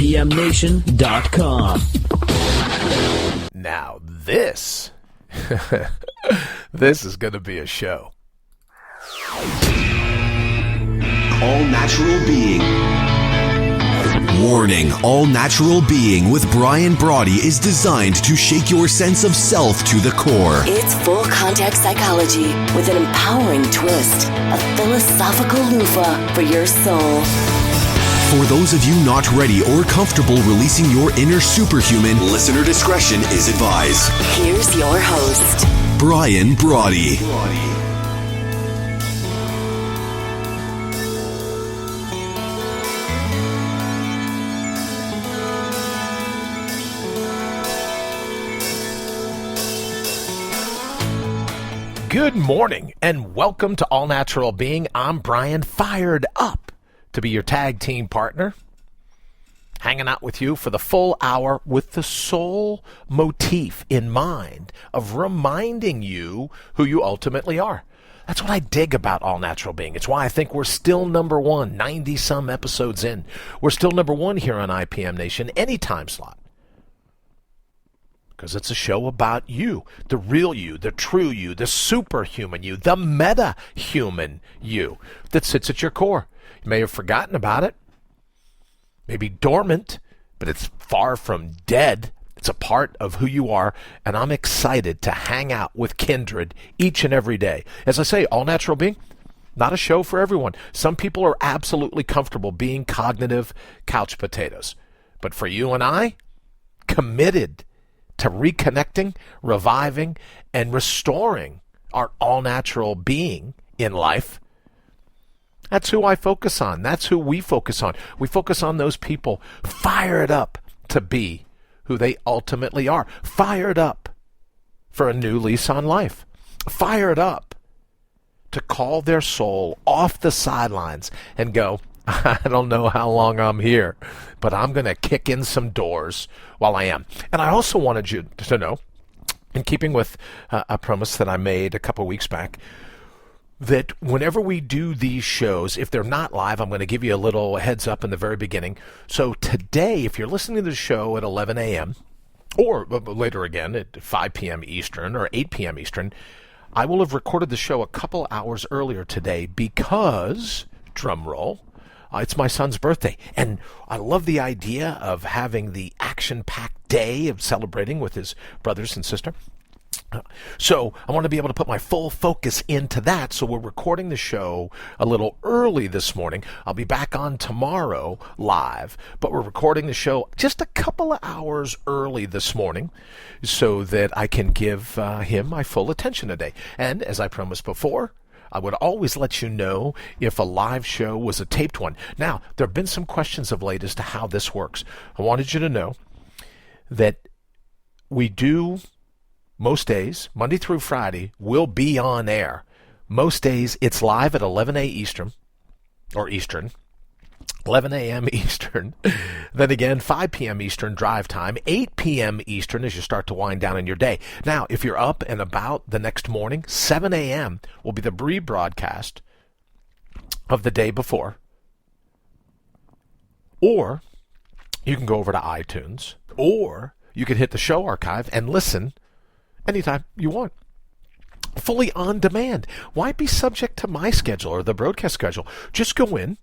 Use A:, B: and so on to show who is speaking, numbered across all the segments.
A: IPMNation.com.
B: Now this, this is going to be a show.
C: All natural being. Warning, all natural being with Brawdy is designed to shake your sense of self to the core.
D: It's full contact psychology with an empowering twist, a philosophical loofah for your soul.
C: For those of you not ready or comfortable releasing your inner superhuman, listener discretion is advised.
D: Here's your host,
C: Brawdy.
B: Good morning and welcome to All Natural Being. I'm Brian, fired up to be your tag team partner, hanging out with you for the full hour with the sole motif in mind of reminding you who you ultimately are. That's what I dig about All Natural Being. It's why I think we're still number one, 90-some episodes in. We're still number one here on IPM Nation, any time slot. Because it's a show about you, the real you, the true you, the superhuman you, the meta-human you that sits at your core. You may have forgotten about it, maybe dormant, but it's far from dead. It's a part of who you are, and I'm excited to hang out with kindred each and every day. As I say, All Natural Being, not a show for everyone. Some people are absolutely comfortable being cognitive couch potatoes. But for you and I, committed to reconnecting, reviving, and restoring our all-natural being in life. That's who I focus on. That's who we focus on. We focus on those people fired up to be who they ultimately are. Fired up for a new lease on life. Fired up to call their soul off the sidelines and go, I don't know how long I'm here, but I'm going to kick in some doors while I am. And I also wanted you to know, in keeping with a promise that I made a couple weeks back, that whenever we do these shows, if they're not live, I'm going to give you a little heads up in the very beginning. So today, if you're listening to the show at 11 a.m., or later again at 5 p.m. Eastern or 8 p.m. Eastern, I will have recorded the show a couple hours earlier today because, drum roll, it's my son's birthday, and I love the idea of having the action-packed day of celebrating with his brothers and sister. So I want to be able to put my full focus into that, so we're recording the show a little early this morning. I'll be back on tomorrow live, but we're recording the show just a couple of hours early this morning so that I can give him my full attention today. And as I promised before, I would always let you know if a live show was a taped one. Now, there have been some questions of late as to how this works. I wanted you to know that we do, most days, Monday through Friday, we'll be on air. Most days, it's live at 11 a.m. Eastern, 11 a.m. Eastern. Then again, 5 p.m. Eastern drive time, 8 p.m. Eastern as you start to wind down in your day. Now, if you're up and about the next morning, 7 a.m. will be the rebroadcast of the day before. Or you can go over to iTunes, or you can hit the show archive and listen anytime you want. Fully on demand. Why be subject to my schedule or the broadcast schedule? Just go in,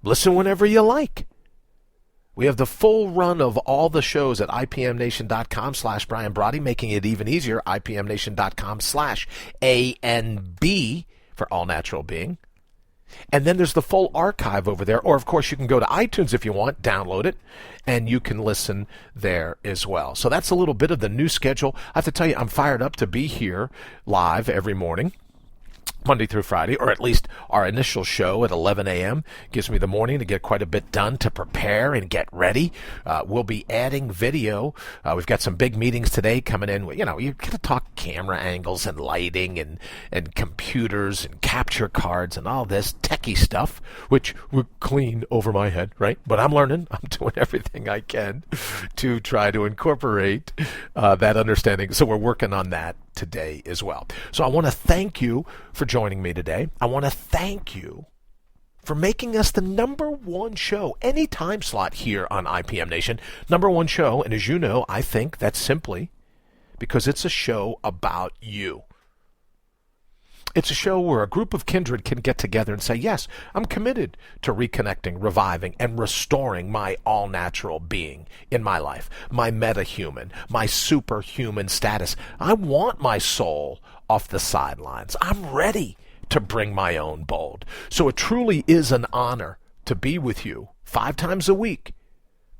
B: listen whenever you like. We have the full run of all the shows at IPMNation.com/Brian Brawdy, making it even easier, IPMNation.com/ANB for All Natural Being. And then there's the full archive over there. Or, of course, you can go to iTunes if you want, download it, and you can listen there as well. So that's a little bit of the new schedule. I have to tell you, I'm fired up to be here live every morning, Monday through Friday, or at least our initial show at 11 a.m. gives me the morning to get quite a bit done to prepare and get ready. We'll be adding video. We've got some big meetings today coming in. You know, you've got to talk camera angles and lighting and computers and capture cards and all this techie stuff, which would clean over my head, right? But I'm learning. I'm doing everything I can to try to incorporate that understanding. So we're working on that today as well. So I want to thank you for joining me today. I want to thank you for making us the number one show, any time slot here on IPM Nation. Number one show, and as you know, I think that's simply because it's a show about you. It's a show where a group of kindred can get together and say, yes, I'm committed to reconnecting, reviving, and restoring my all-natural being in my life, my metahuman, my superhuman status. I want my soul off the sidelines. I'm ready to bring my own bold. So it truly is an honor to be with you 5 times a week,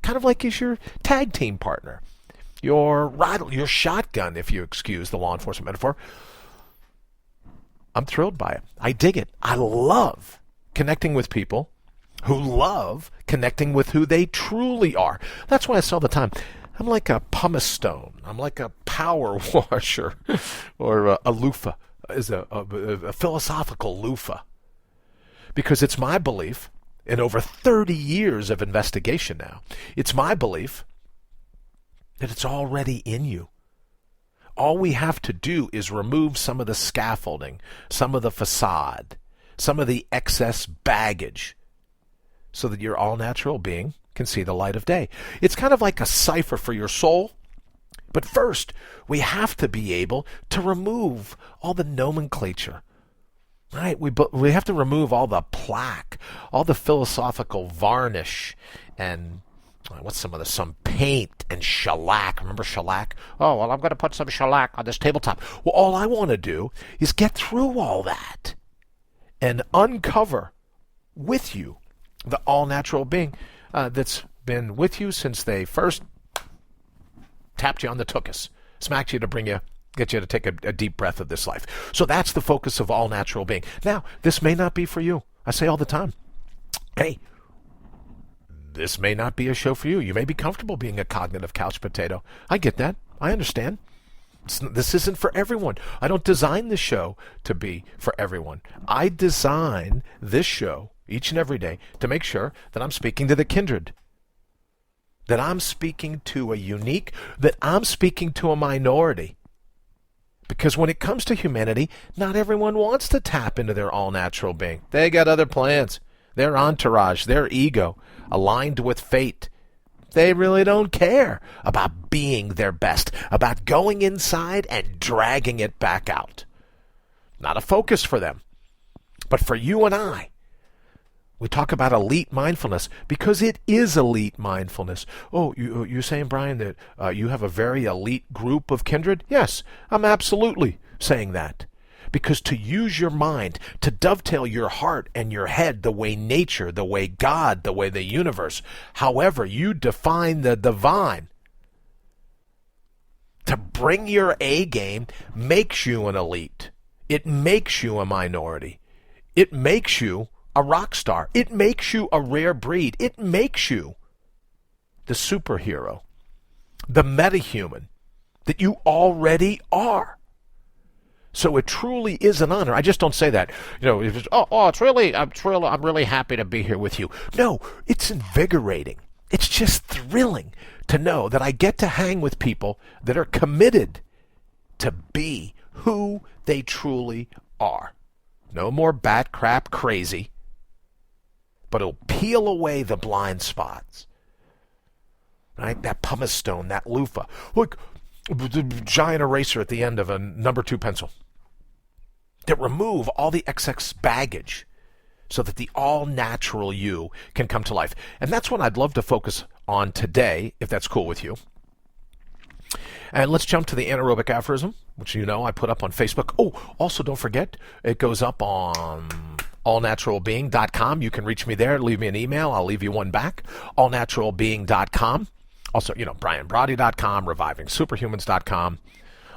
B: kind of like as your tag team partner, your shotgun, if you excuse the law enforcement metaphor. I'm thrilled by it. I dig it. I love connecting with people who love connecting with who they truly are. That's why I say all the time, I'm like a pumice stone. I'm like a power washer or a loofah, is a philosophical loofah. Because it's my belief, in over 30 years of investigation now, it's my belief that it's already in you. All we have to do is remove some of the scaffolding, some of the facade, some of the excess baggage, so that your all-natural being can see the light of day. It's kind of like a cipher for your soul. But first, we have to be able to remove all the nomenclature. Right? We have to remove all the plaque, all the philosophical varnish, and some paint and shellac. Remember shellac? Oh, well, I'm going to put some shellac on this tabletop. Well, all I want to do is get through all that and uncover with you the all-natural being that's been with you since they first tapped you on the tuchus, smacked you to get you to take a deep breath of this life. So that's the focus of all-natural being. Now, this may not be for you. I say all the time, hey, this may not be a show for you. You may be comfortable being a cognitive couch potato. I get that. I understand. This isn't for everyone. I don't design this show to be for everyone. I design this show each and every day to make sure that I'm speaking to the kindred, that I'm speaking to a unique, that I'm speaking to a minority. Because when it comes to humanity, not everyone wants to tap into their all-natural being. They got other plans. Their entourage, their ego, aligned with fate. They really don't care about being their best, about going inside and dragging it back out. Not a focus for them. But for you and I, we talk about elite mindfulness because it is elite mindfulness. Oh, you're saying, Brian, that you have a very elite group of kindred? Yes, I'm absolutely saying that. Because to use your mind, to dovetail your heart and your head the way nature, the way God, the way the universe, however you define the divine, to bring your A game makes you an elite. It makes you a minority. It makes you a rock star. It makes you a rare breed. It makes you the superhero, the metahuman that you already are. So it truly is an honor. I just don't say that. I'm really happy to be here with you. No, it's invigorating. It's just thrilling to know that I get to hang with people that are committed to be who they truly are. No more bat crap crazy, but it'll peel away the blind spots. Right? That pumice stone, that loofah. Look, the giant eraser at the end of a number 2 pencil. That remove all the excess baggage so that the all-natural you can come to life. And that's what I'd love to focus on today, if that's cool with you. And let's jump to the anaerobic aphorism, which I put up on Facebook. Oh, also don't forget, it goes up on allnaturalbeing.com. You can reach me there. Leave me an email. I'll leave you one back. allnaturalbeing.com. Also, BrianBrawdy.com, revivingsuperhumans.com.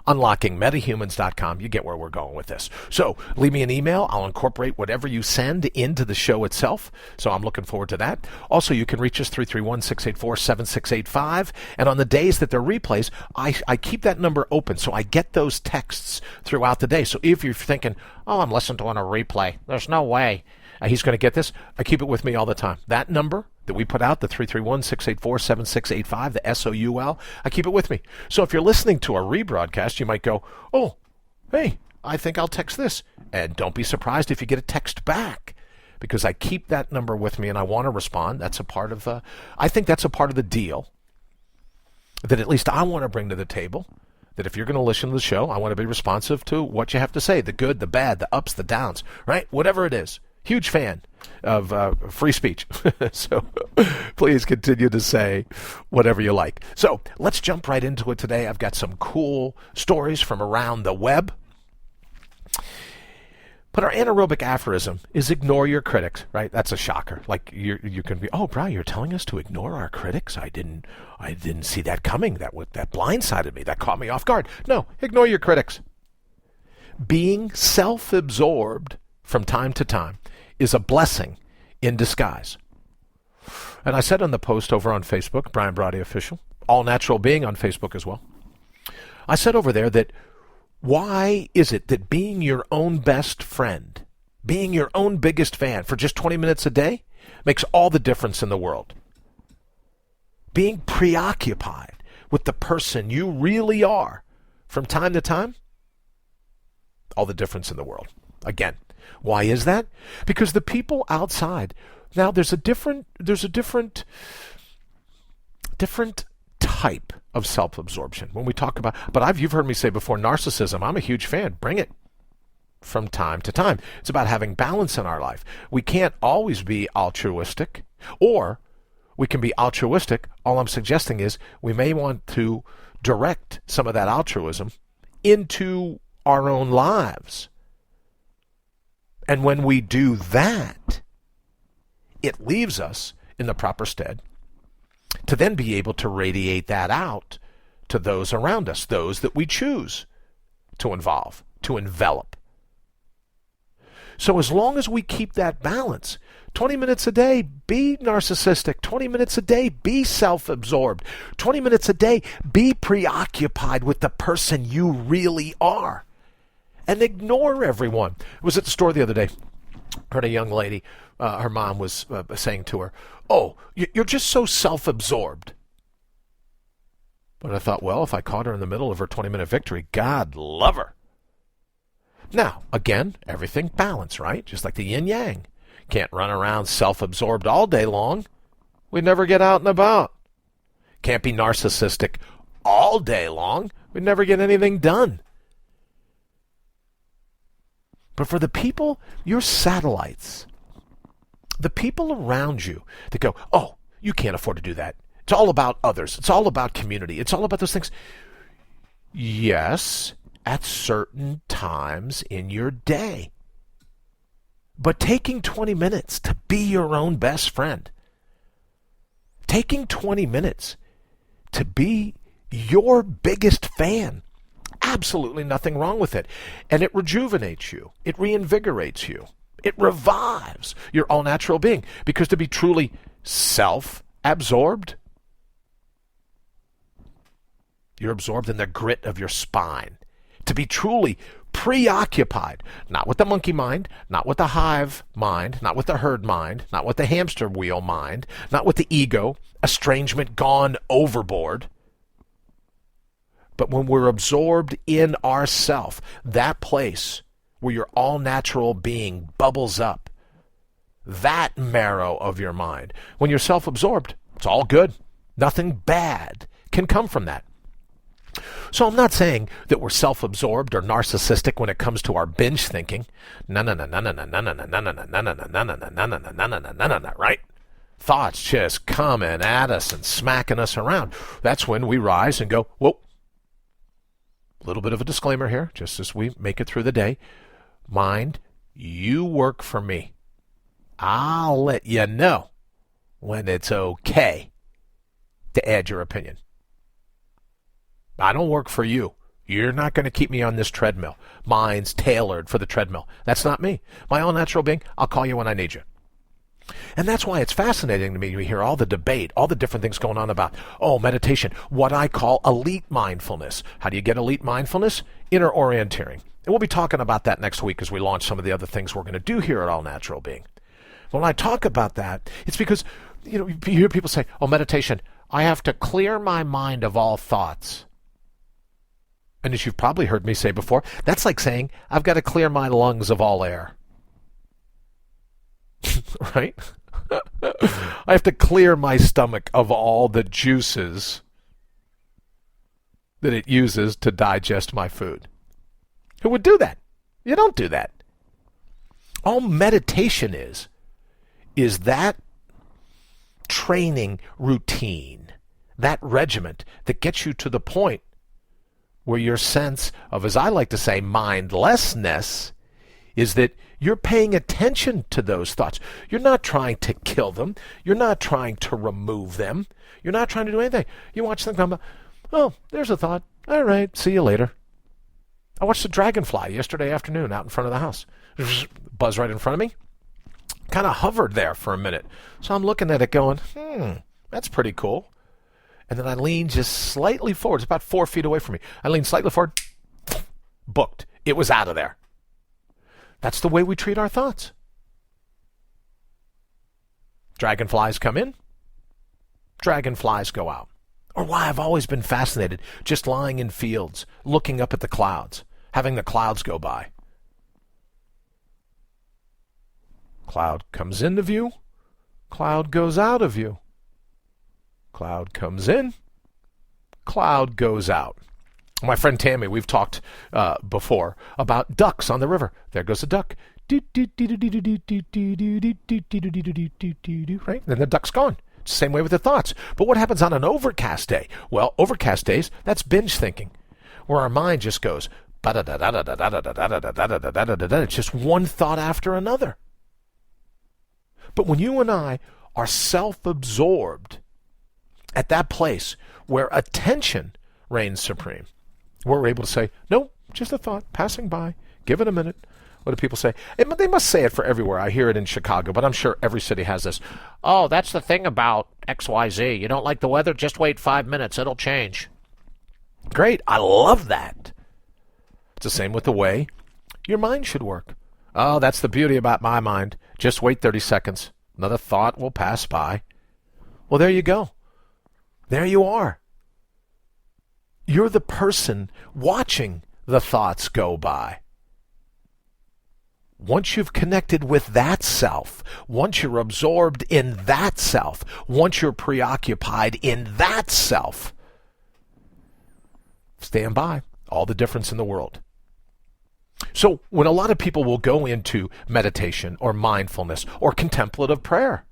B: UnlockingMetaHumans.com. You get where we're going with this. So leave me an email. I'll incorporate whatever you send into the show itself. So I'm looking forward to that. Also, you can reach us 331-684-7685. And on the days that they're replays, I keep that number open. So I get those texts throughout the day. So if you're thinking, oh, I'm listening to on a replay, there's no way he's going to get this, I keep it with me all the time. That number that we put out, the 331-684-7685, the SOUL, I keep it with me. So if you're listening to a rebroadcast, you might go, oh, hey, I think I'll text this. And don't be surprised if you get a text back because I keep that number with me and I want to respond. That's a part of I think that's a part of the deal that at least I want to bring to the table, that if you're going to listen to the show, I want to be responsive to what you have to say, the good, the bad, the ups, the downs, right? Whatever it is. Huge fan of free speech. So please continue to say whatever you like. So let's jump right into it today. I've got some cool stories from around the web. But our anaerobic aphorism is ignore your critics, right? That's a shocker. Like you can be, oh, Brian, you're telling us to ignore our critics? I didn't see that coming. That blindsided me. That caught me off guard. No, ignore your critics. Being self-absorbed from time to time is a blessing in disguise. And I said on the post over on Facebook, Brian Brawdy Official, All Natural Being on Facebook as well, I said over there that why is it that being your own best friend, being your own biggest fan for just 20 minutes a day makes all the difference in the world? Being preoccupied with the person you really are from time to time, all the difference in the world. Again, why is that? Because the people outside, now there's a different type of self-absorption. When we talk about, but you've heard me say before, narcissism, I'm a huge fan. Bring it from time to time. It's about having balance in our life. We can't always be altruistic, or we can be altruistic. All I'm suggesting is we may want to direct some of that altruism into our own lives. And when we do that, it leaves us in the proper stead to then be able to radiate that out to those around us, those that we choose to involve, to envelop. So as long as we keep that balance, 20 minutes a day, be narcissistic. 20 minutes a day, be self-absorbed. 20 minutes a day, be preoccupied with the person you really are. And ignore everyone. I was at the store the other day. Heard a young lady, her mom was saying to her, oh, you're just so self-absorbed. But I thought, well, if I caught her in the middle of her 20-minute victory, God love her. Now, again, everything balance, right? Just like the yin-yang. Can't run around self-absorbed all day long. We'd never get out and about. Can't be narcissistic all day long. We'd never get anything done. But for the people, your satellites, the people around you that go, oh, you can't afford to do that. It's all about others. It's all about community. It's all about those things. Yes, at certain times in your day. But taking 20 minutes to be your own best friend, taking 20 minutes to be your biggest fan, absolutely nothing wrong with it. And it rejuvenates you. It reinvigorates you. It revives your all-natural being. Because to be truly self-absorbed, you're absorbed in the grit of your spine. To be truly preoccupied, not with the monkey mind, not with the hive mind, not with the herd mind, not with the hamster wheel mind, not with the ego, estrangement gone overboard, but when we're absorbed in ourself, that place where your all-natural being bubbles up, that marrow of your mind, when you're self-absorbed, it's all good. Nothing bad can come from that. So I'm not saying that we're self-absorbed or narcissistic when it comes to our binge thinking. Right? Thoughts just coming at us and smacking us around. That's when we rise and go, whoa. A little bit of a disclaimer here, just as we make it through the day. Mind, you work for me. I'll let you know when it's okay to add your opinion. I don't work for you. You're not going to keep me on this treadmill. Mine's tailored for the treadmill. That's not me. My all-natural being, I'll call you when I need you. And that's why it's fascinating to me to hear all the debate, all the different things going on about, meditation, what I call elite mindfulness. How do you get elite mindfulness? Inner orienteering. And we'll be talking about that next week as we launch some of the other things we're going to do here at All Natural Being. When I talk about that, it's because, you hear people say, meditation, I have to clear my mind of all thoughts. And as you've probably heard me say before, that's like saying, I've got to clear my lungs of all air. right? I have to clear my stomach of all the juices that it uses to digest my food. Who would do that? You don't do that. All meditation is that training routine, that regiment that gets you to the point where your sense of, as I like to say, mindlessness is that you're paying attention to those thoughts. You're not trying to kill them. You're not trying to remove them. You're not trying to do anything. You watch them come up. Oh, there's a thought. All right, see you later. I watched a dragonfly yesterday afternoon out in front of the house. Buzz right in front of me. Kind of hovered there for a minute. So I'm looking at it going, that's pretty cool. And then I leaned just slightly forward. It's about 4 feet away from me. I leaned slightly forward. Booked. It was out of there. That's the way we treat our thoughts. Dragonflies come in. Dragonflies go out. Or why I've always been fascinated, just lying in fields, looking up at the clouds, having the clouds go by. Cloud comes into view. Cloud goes out of view. Cloud comes in. Cloud goes out. My friend Tammy, we've talked before about ducks on the river. There goes a duck. Right? Then the duck's gone. Same way with the thoughts. But what happens on an overcast day? Well, overcast days, that's binge thinking, where our mind just goes, it's just one thought after another. But when you and I are self-absorbed at that place where attention reigns supreme, we're able to say, no, just a thought, passing by, give it a minute. What do people say? They must say it for everywhere. I hear it in Chicago, but I'm sure every city has this. Oh, that's the thing about XYZ. You don't like the weather? Just wait 5 minutes. It'll change. Great. I love that. It's the same with the way your mind should work. Oh, that's the beauty about my mind. Just wait 30 seconds. Another thought will pass by. Well, there you go. There you are. You're the person watching the thoughts go by. Once you've connected with that self, once you're absorbed in that self, once you're preoccupied in that self, stand by. All the difference in the world. So when a lot of people will go into meditation or mindfulness or contemplative prayer,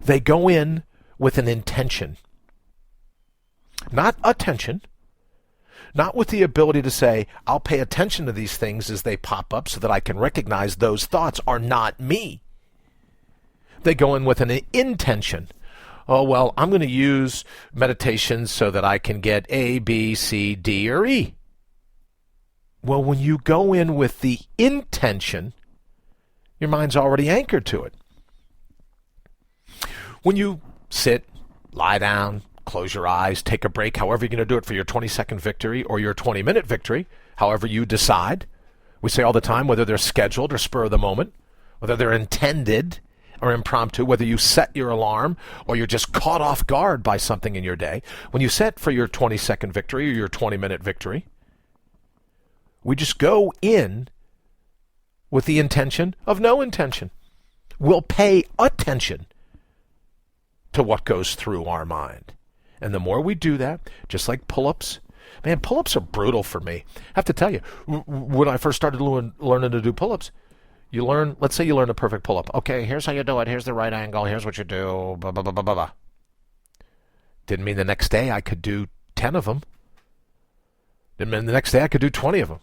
B: they go in with an intention. Not attention. Not with the ability to say, I'll pay attention to these things as they pop up so that I can recognize those thoughts are not me. They go in with an intention. Oh, well, I'm going to use meditation so that I can get A, B, C, D, or E. Well, when you go in with the intention, your mind's already anchored to it. When you sit, lie down, close your eyes, take a break, however you're going to do it for your 20-second victory or your 20-minute victory, however you decide. We say all the time, whether they're scheduled or spur of the moment, whether they're intended or impromptu, whether you set your alarm or you're just caught off guard by something in your day. When you set for your 20-second victory or your 20-minute victory, we just go in with the intention of no intention. We'll pay attention to what goes through our mind. And the more we do that, just like pull-ups, man, pull-ups are brutal for me. I have to tell you, when I first started learning to do pull-ups, let's say you learn a perfect pull-up. Okay, here's how you do it. Here's the right angle. Here's what you do. Blah, blah, blah, blah, blah, blah. Didn't mean the next day I could do 10 of them. Didn't mean the next day I could do 20 of them.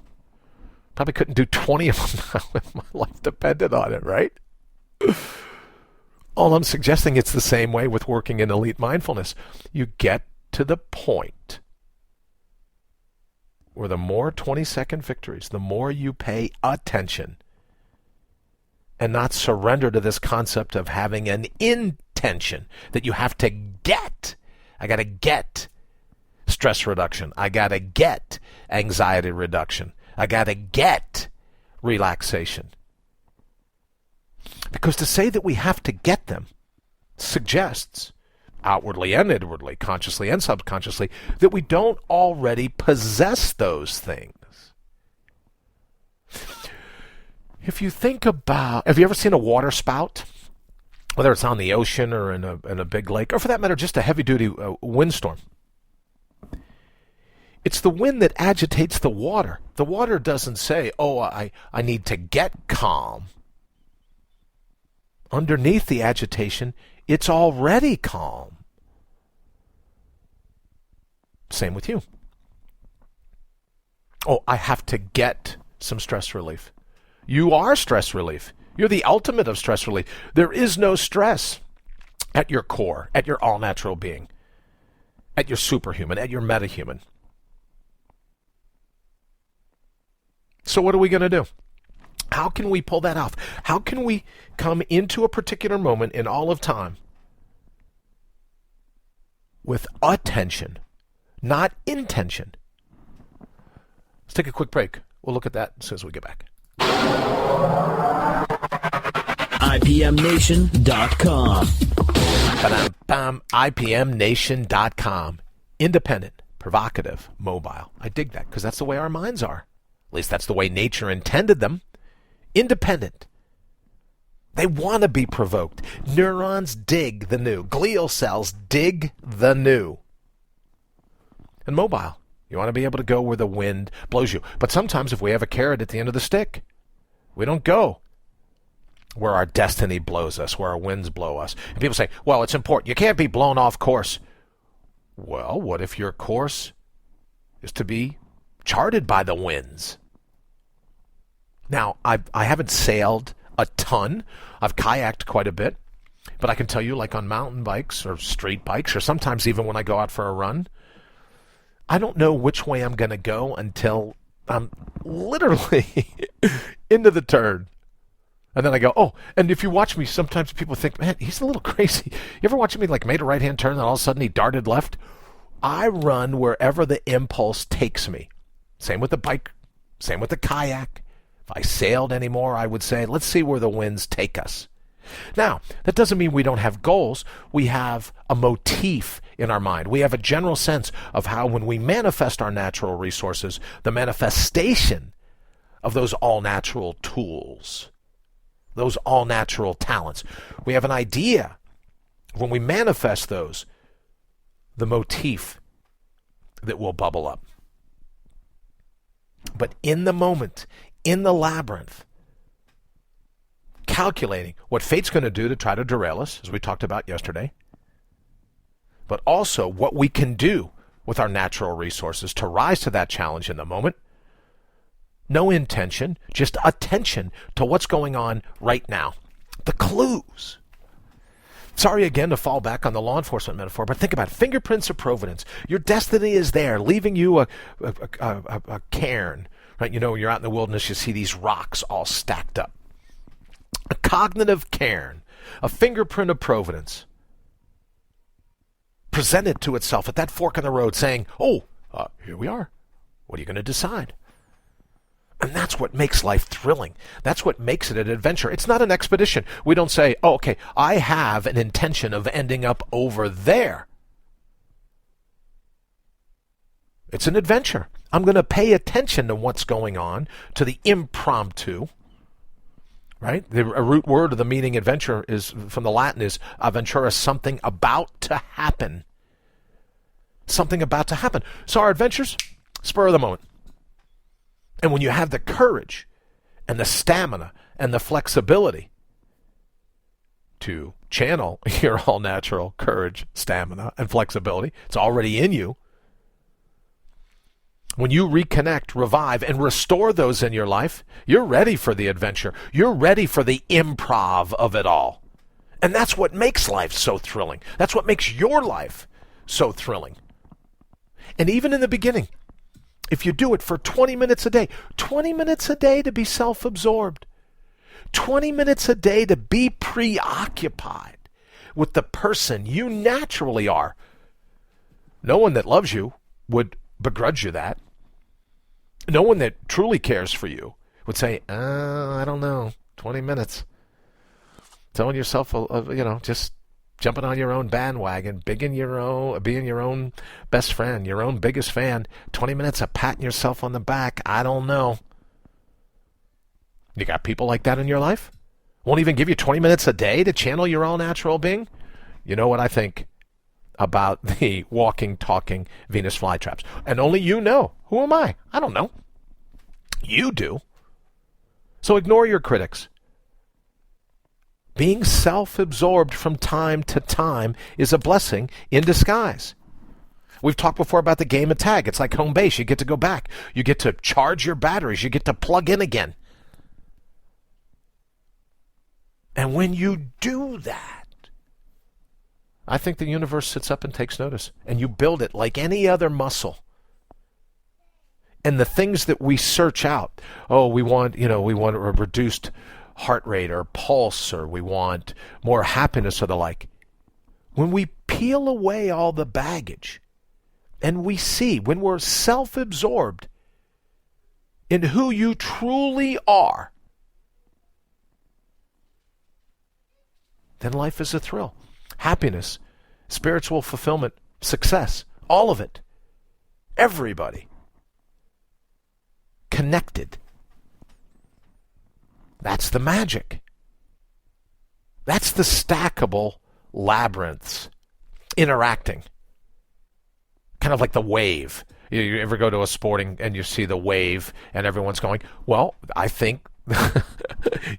B: Probably couldn't do 20 of them now if my life depended on it, right? All I'm suggesting, it's the same way with working in elite mindfulness. You get to the point where the more 20-second victories, the more you pay attention and not surrender to this concept of having an intention that you have to get. I got to get stress reduction. I got to get anxiety reduction. I got to get relaxation. Because to say that we have to get them suggests, outwardly and inwardly, consciously and subconsciously, that we don't already possess those things. If you think about, have you ever seen a water spout? Whether it's on the ocean or in a big lake, or for that matter, just a heavy-duty windstorm. It's the wind that agitates the water. The water doesn't say, oh, I need to get calm. Underneath the agitation, it's already calm. Same with you. Oh, I have to get some stress relief. You are stress relief. You're the ultimate of stress relief. There is no stress at your core, at your all-natural being, at your superhuman, at your metahuman. So what are we going to do? How can we pull that off? How can we come into a particular moment in all of time with attention, not intention? Let's take a quick break. We'll look at that as soon as we get back.
A: IPMNation.com.
B: IPMNation.com. Independent, provocative, mobile. I dig that because that's the way our minds are. At least that's the way nature intended them. Independent. They want to be provoked. Neurons dig the new. Glial cells dig the new. And mobile. You want to be able to go where the wind blows you. But sometimes if we have a carrot at the end of the stick, we don't go where our destiny blows us, where our winds blow us. And people say, well, it's important. You can't be blown off course. Well, what if your course is to be charted by the winds? Now, I haven't sailed a ton. I've kayaked quite a bit. But I can tell you, like on mountain bikes or street bikes, or sometimes even when I go out for a run, I don't know which way I'm going to go until I'm literally into the turn. And then I go, oh, and if you watch me, sometimes people think, man, he's a little crazy. You ever watch me like made a right-hand turn and all of a sudden he darted left? I run wherever the impulse takes me. Same with the bike, same with the kayak. If I sailed anymore, I would say, let's see where the winds take us. Now, that doesn't mean we don't have goals. We have a motif in our mind. We have a general sense of how when we manifest our natural resources, the manifestation of those all-natural tools, those all-natural talents. We have an idea when we manifest those, the motif that will bubble up. But in the moment, in the labyrinth, calculating what fate's going to do to try to derail us, as we talked about yesterday, but also what we can do with our natural resources to rise to that challenge in the moment. No intention, just attention to what's going on right now. The clues. Sorry again to fall back on the law enforcement metaphor, but think about it. Fingerprints of providence. Your destiny is there, leaving you a cairn. Right? You know, you're out in the wilderness, you see these rocks all stacked up. A cognitive cairn, a fingerprint of providence, presented to itself at that fork in the road saying, here we are. What are you going to decide? And that's what makes life thrilling. That's what makes it an adventure. It's not an expedition. We don't say, oh, okay, I have an intention of ending up over there. It's an adventure. I'm going to pay attention to what's going on, to the impromptu. Right? The root word of the meaning adventure is from the Latin is aventura, something about to happen. Something about to happen. So our adventures, spur of the moment. And when you have the courage and the stamina and the flexibility to channel your all-natural courage, stamina, and flexibility, it's already in you. When you reconnect, revive, and restore those in your life, you're ready for the adventure. You're ready for the improv of it all. And that's what makes life so thrilling. That's what makes your life so thrilling. And even in the beginning, if you do it for 20 minutes a day, 20 minutes a day to be self-absorbed, 20 minutes a day to be preoccupied with the person you naturally are. No one that loves you would begrudge you that. No one that truly cares for you would say, I don't know, 20 minutes. Telling yourself, just jumping on your own bandwagon, being your own best friend, your own biggest fan, 20 minutes of patting yourself on the back, I don't know. You got people like that in your life? Won't even give you 20 minutes a day to channel your all natural being? You know what I think about the walking, talking Venus flytraps. And only you know. Who am I? I don't know. You do. So ignore your critics. Being self-absorbed from time to time is a blessing in disguise. We've talked before about the game of tag. It's like home base. You get to go back. You get to charge your batteries. You get to plug in again. And when you do that, I think the universe sits up and takes notice. And you build it like any other muscle. And the things that we search out, we want a reduced heart rate or pulse, or we want more happiness or the like. When we peel away all the baggage and we see, when we're self-absorbed in who you truly are, then life is a thrill. Happiness, spiritual fulfillment, success, all of it. Everybody. Connected. That's the magic. That's the stackable labyrinths interacting. Kind of like the wave. You ever go to a sporting and you see the wave and everyone's going, well, I think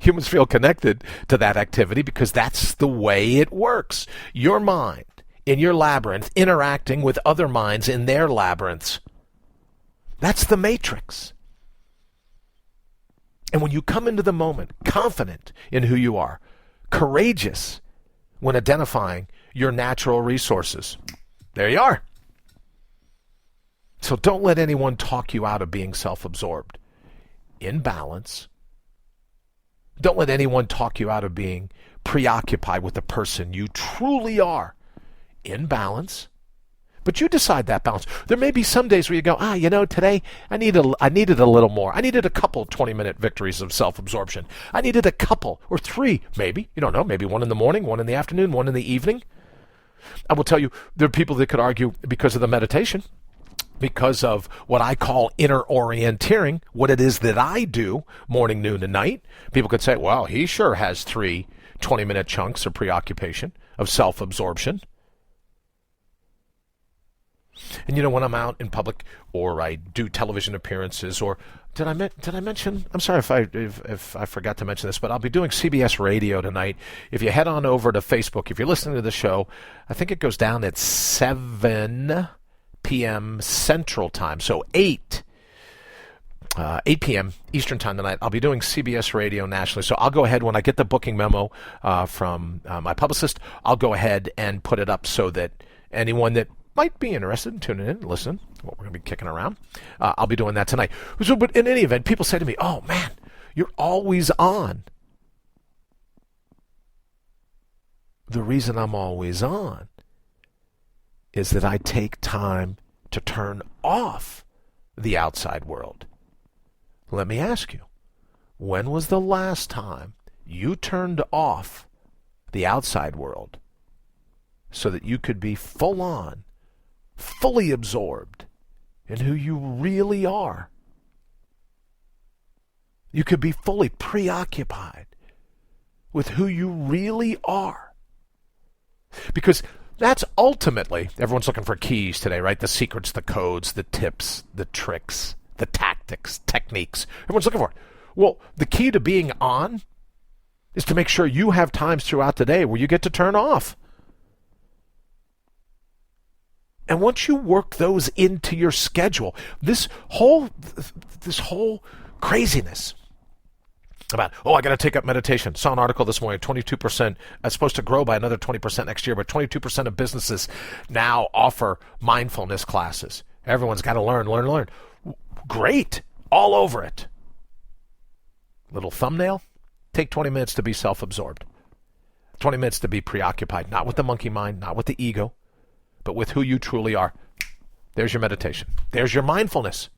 B: humans feel connected to that activity because that's the way it works. Your mind in your labyrinth interacting with other minds in their labyrinths. That's the matrix. And when you come into the moment confident in who you are, courageous when identifying your natural resources, there you are. So don't let anyone talk you out of being self-absorbed. In balance. Don't let anyone talk you out of being preoccupied with the person you truly are. In balance. But you decide that balance. There may be some days where you go, today I needed a little more. I needed a couple 20-minute victories of self-absorption. I needed a couple, or 3, maybe. You don't know, maybe 1 in the morning, 1 in the afternoon, 1 in the evening. I will tell you, there are people that could argue because of the meditation, because of what I call inner orienteering, what it is that I do morning, noon, and night. People could say, well, he sure has 3 20-minute chunks of preoccupation, of self-absorption. And when I'm out in public, or I do television appearances, or did I mention? I'm sorry if I forgot to mention this, but I'll be doing CBS Radio tonight. If you head on over to Facebook, if you're listening to the show, I think it goes down at 7 p.m. Central Time, so 8 p.m. Eastern Time tonight. I'll be doing CBS Radio nationally, so I'll go ahead when I get the booking memo from my publicist. I'll go ahead and put it up so that anyone that might be interested in tuning in and listening to what we're going to be kicking around. I'll be doing that tonight. So, but in any event, people say to me, oh, man, you're always on. The reason I'm always on is that I take time to turn off the outside world. Let me ask you, when was the last time you turned off the outside world so that you could be full on, fully absorbed in who you really are? You could be fully preoccupied with who you really are. Because that's ultimately, everyone's looking for keys today, right? The secrets, the codes, the tips, the tricks, the tactics, techniques. Everyone's looking for it. Well, the key to being on is to make sure you have times throughout the day where you get to turn off. And once you work those into your schedule, this whole craziness about, I got to take up meditation. Saw an article this morning, 22%, it's supposed to grow by another 20% next year, but 22% of businesses now offer mindfulness classes. Everyone's got to learn. Great. All over it. Little thumbnail. Take 20 minutes to be self-absorbed. 20 minutes to be preoccupied, not with the monkey mind, not with the ego, but with who you truly are. There's your meditation. There's your mindfulness.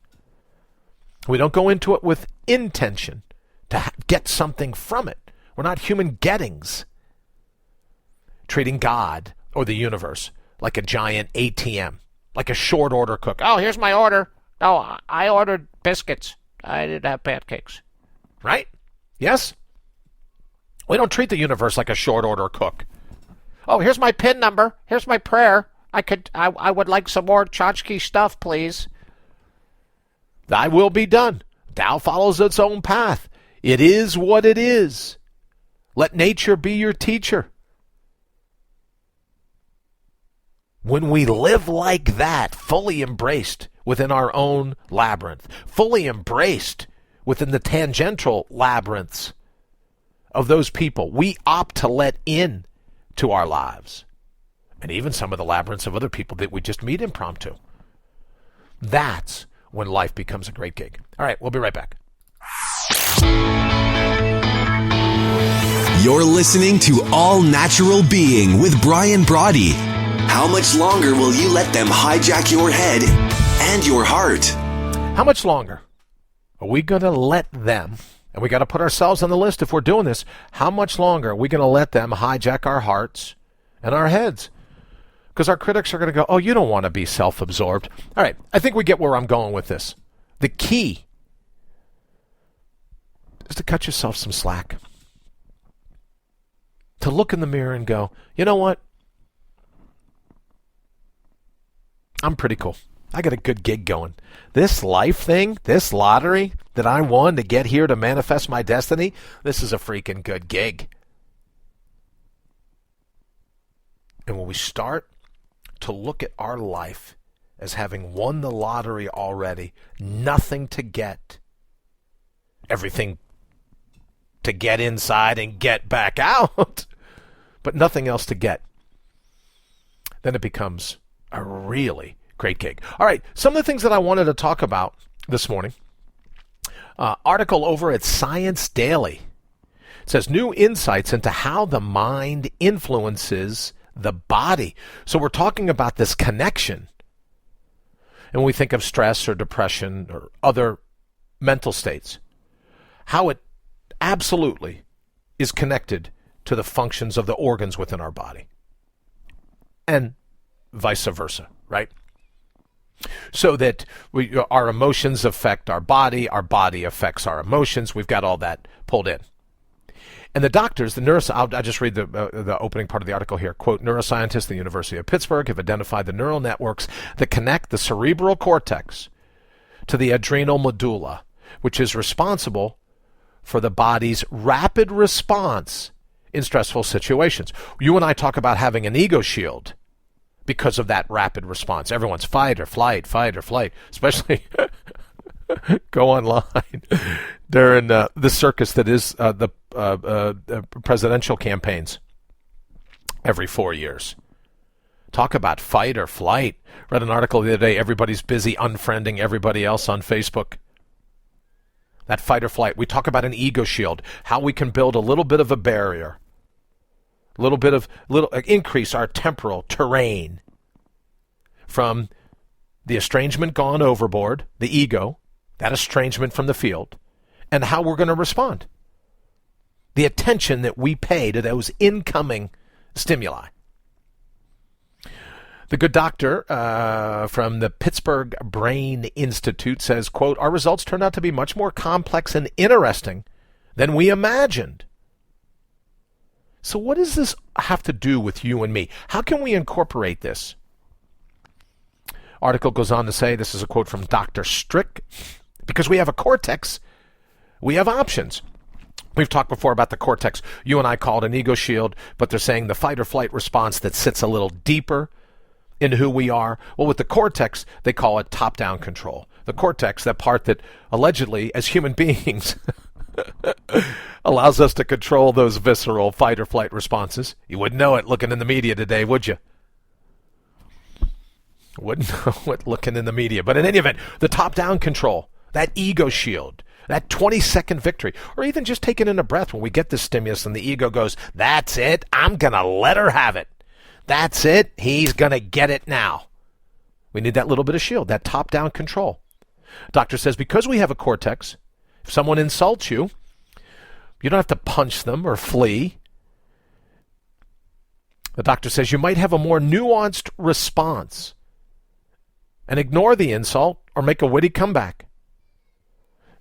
B: We don't go into it with intention to get something from it. We're not human gettings. Treating God or the universe like a giant ATM, like a short order cook. Oh, here's my order. Oh, I ordered biscuits. I didn't have pancakes. Right? Yes? We don't treat the universe like a short order cook. Oh, here's my PIN number. Here's my prayer. I would like some more tchotchke stuff, please. Thy will be done. Tao follows its own path. It is what it is. Let nature be your teacher. When we live like that, fully embraced within our own labyrinth, fully embraced within the tangential labyrinths of those people we opt to let in to our lives, and even some of the labyrinths of other people that we just meet impromptu, that's when life becomes a great gig. All right, we'll be right back.
C: You're listening to All Natural Being with Brian Brawdy. How much longer will you let them hijack your head and your heart?
B: How much longer are we going to let them, and we got to put ourselves on the list if we're doing this, how much longer are we going to let them hijack our hearts and our heads? Because our critics are going to go, oh, you don't want to be self-absorbed. All right, I think we get where I'm going with this. The key is to cut yourself some slack. To look in the mirror and go, you know what? I'm pretty cool. I got a good gig going. This life thing, this lottery that I won to get here to manifest my destiny, this is a freaking good gig. And when we start to look at our life as having won the lottery already, nothing to get, everything to get inside and get back out, but nothing else to get, then it becomes a really great gig. All right, some of the things that I wanted to talk about this morning. Article over at Science Daily. It says new insights into how the mind influences the body. So we're talking about this connection. And when we think of stress or depression or other mental states, how it absolutely is connected to the functions of the organs within our body. And vice versa, right? So that our emotions affect our body affects our emotions. We've got all that pulled in. And the doctors, I'll just read the opening part of the article here. Quote, neuroscientists at the University of Pittsburgh have identified the neural networks that connect the cerebral cortex to the adrenal medulla, which is responsible for the body's rapid response in stressful situations. You and I talk about having an ego shield because of that rapid response. Everyone's fight or flight, especially go online during the circus that is the presidential campaigns every 4 years. Talk about fight or flight. Read an article the other day, everybody's busy unfriending everybody else on Facebook. That fight or flight. We talk about an ego shield, how we can build a little bit of a barrier, increase our temporal terrain from the estrangement gone overboard, the ego, that estrangement from the field, and how we're going to respond. The attention that we pay to those incoming stimuli. The good doctor from the Pittsburgh Brain Institute says, quote, our results turned out to be much more complex and interesting than we imagined. So what does this have to do with you and me? How can we incorporate this? Article goes on to say, this is a quote from Dr. Strick, because we have a cortex, we have options. We've talked before about the cortex. You and I call it an ego shield, but they're saying the fight or flight response that sits a little deeper in who we are. Well, with the cortex, they call it top-down control. The cortex, that part that allegedly, as human beings, allows us to control those visceral fight or flight responses. You wouldn't know it looking in the media today, would you? Wouldn't know it looking in the media. But in any event, the top-down control, that ego shield, that 20-second victory, or even just taking in a breath when we get this stimulus and the ego goes, that's it, I'm going to let her have it. That's it, he's going to get it now. We need that little bit of shield, that top-down control. Doctor says because we have a cortex, if someone insults you, you don't have to punch them or flee. The doctor says you might have a more nuanced response and ignore the insult or make a witty comeback.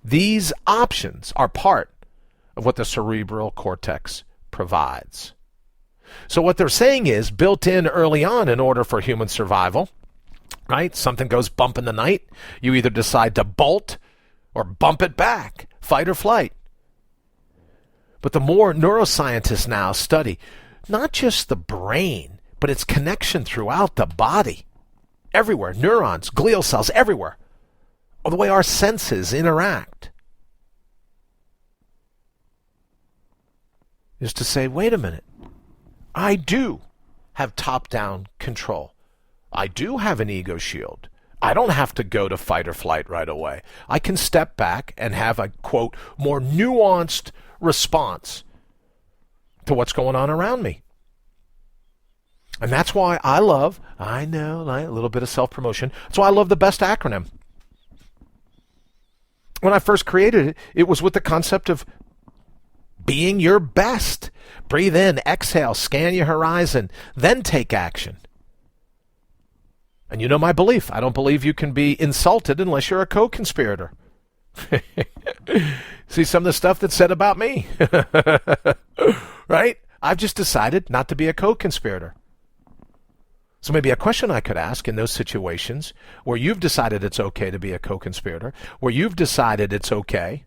B: These options are part of what the cerebral cortex provides. So what they're saying is, built in early on in order for human survival, right? Something goes bump in the night, you either decide to bolt or bump it back, fight or flight. But the more neuroscientists now study not just the brain, but its connection throughout the body, everywhere, neurons, glial cells, everywhere, or the way our senses interact, is to say, wait a minute, I do have top-down control. I do have an ego shield. I don't have to go to fight or flight right away. I can step back and have a, quote, more nuanced response to what's going on around me. And that's why I love, I know, a little bit of self-promotion, that's why I love the BEST acronym. When I first created it, it was with the concept of being your best. Breathe in, exhale, scan your horizon, then take action. And you know my belief. I don't believe you can be insulted unless you're a co-conspirator. See some of the stuff that's said about me. Right? I've just decided not to be a co-conspirator. So maybe a question I could ask in those situations where you've decided it's okay to be a co-conspirator, where you've decided it's okay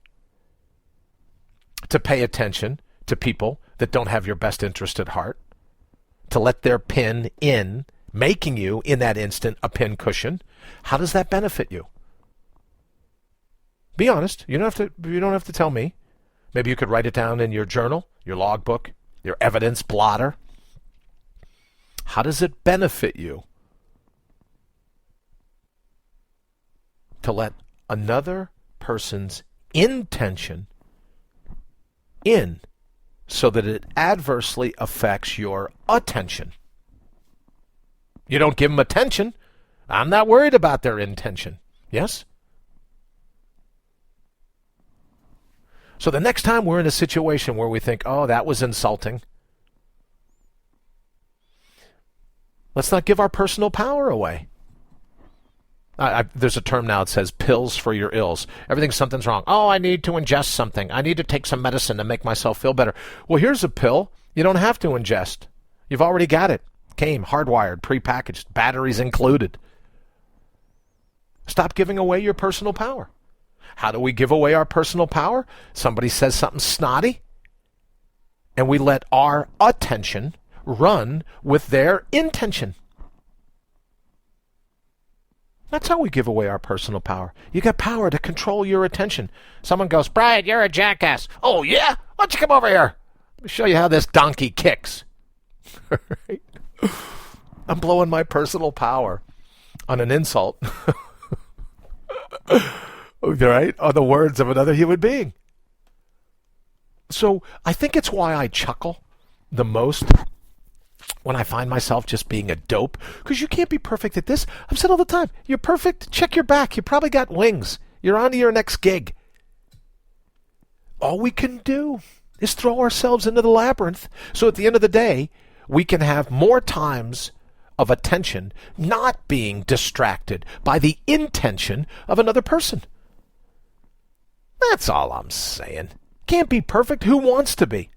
B: to pay attention to people that don't have your best interest at heart, to let their pin in, making you, in that instant, a pin cushion. How does that benefit you? Be honest. You don't have to tell me. Maybe you could write it down in your journal, your logbook, your evidence blotter. How does it benefit you to let another person's intention in so that it adversely affects your attention? You don't give them attention. I'm not worried about their intention. Yes? So the next time we're in a situation where we think, oh, that was insulting, let's not give our personal power away. There's a term now that says pills for your ills. Something's wrong. Oh, I need to ingest something. I need to take some medicine to make myself feel better. Well, here's a pill you don't have to ingest. You've already got it. Came hardwired, prepackaged, batteries included. Stop giving away your personal power. How do we give away our personal power? Somebody says something snotty, and we let our attention run with their intention. That's how we give away our personal power. You got power to control your attention. Someone goes, Brian, you're a jackass. Oh, yeah? Why don't you come over here? Let me show you how this donkey kicks. Right? I'm blowing my personal power on an insult. Right? On the words of another human being. So I think it's why I chuckle the most when I find myself just being a dope, because you can't be perfect at this. I've said all the time, you're perfect, check your back. You probably got wings. You're on to your next gig. All we can do is throw ourselves into the labyrinth. So at the end of the day, we can have more times of attention not being distracted by the intention of another person. That's all I'm saying. Can't be perfect. Who wants to be?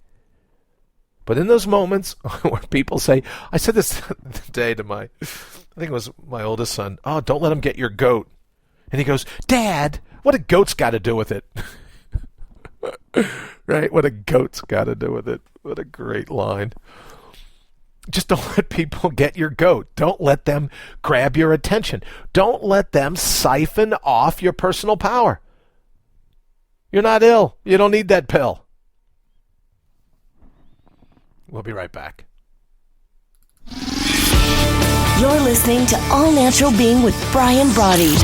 B: But in those moments where people say, I said this today to I think it was my oldest son, oh, don't let him get your goat. And he goes, Dad, what a goat's got to do with it? Right? What a goat's got to do with it. What a great line. Just don't let people get your goat. Don't let them grab your attention. Don't let them siphon off your personal power. You're not ill. You don't need that pill. We'll be right back.
D: You're listening to All Natural Being with Brian Brawdy.